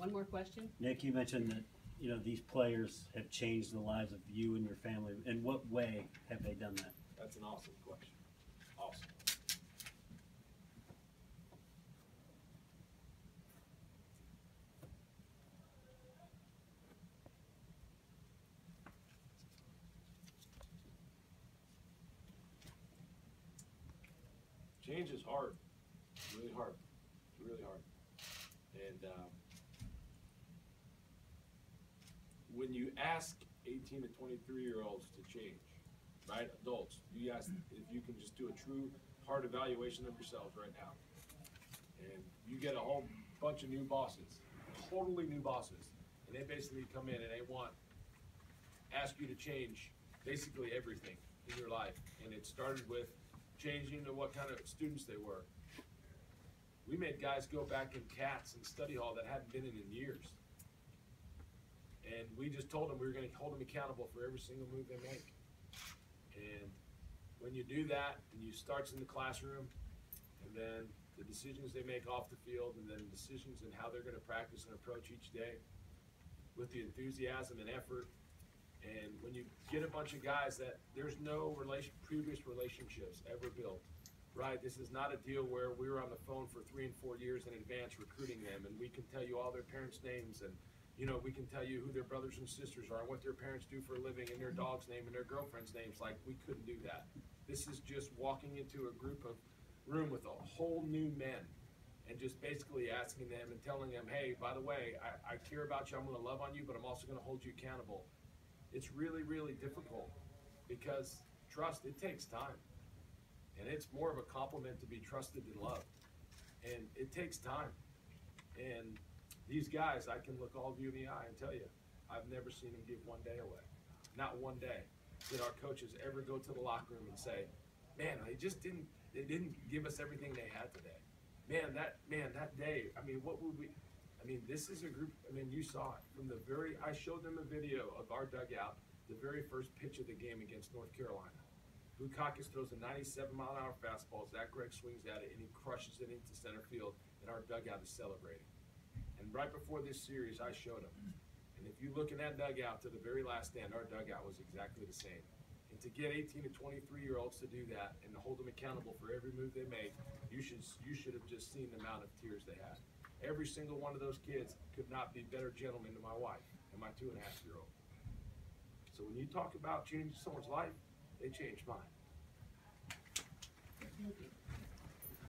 One more question? Nick, you mentioned that, you know, these players have changed the lives of you and your family. In what way have they done that? That's an awesome question. Awesome. Change is hard. It's really hard. It's really hard. And when you ask 18 to 23-year-olds to change, right? Adults, you ask if you can just do a true hard evaluation of yourselves right now. And you get a whole bunch of new bosses, totally new bosses. And they basically come in and they ask you to change basically everything in your life. And it started with changing to what kind of students they were. We made guys go back in cats and study hall that hadn't been in years. And we just told them we were going to hold them accountable for every single move they make. And when you do that, and you starts in the classroom, and then the decisions they make off the field, and then decisions in how they're going to practice and approach each day with the enthusiasm and effort. And when you get a bunch of guys that there's no previous relationships ever built, right? This is not a deal where we were on the phone for 3 and 4 years in advance recruiting them, and we can tell you all their parents' names, and you know, we can tell you who their brothers and sisters are, and what their parents do for a living, and their dog's name, and their girlfriend's names. Like, we couldn't do that. This is just walking into a room with a whole new men, and just basically asking them and telling them, hey, by the way, I care about you, I'm going to love on you, but I'm also going to hold you accountable. It's really, really difficult because trust, it takes time. And it's more of a compliment to be trusted than loved. And it takes time. And these guys, I can look all of you in the eye and tell you, I've never seen them give one day away. Not one day did our coaches ever go to the locker room and say, man, they didn't give us everything they had today. Man, that day, I mean, what would we, I mean, this is a group, I mean, you saw it from I showed them a video of our dugout, the very first pitch of the game against North Carolina. Bukakis throws a 97-mile-an-hour fastball, Zach Gregg swings at it, and he crushes it into center field, and our dugout is celebrating. And right before this series, I showed them. And if you look in that dugout to the very last stand, our dugout was exactly the same. And to get 18 to 23-year-olds to do that and to hold them accountable for every move they make, you should have just seen the amount of tears they had. Every single one of those kids could not be better gentlemen to my wife and my 2.5-year-old. So when you talk about changing someone's life, they changed mine.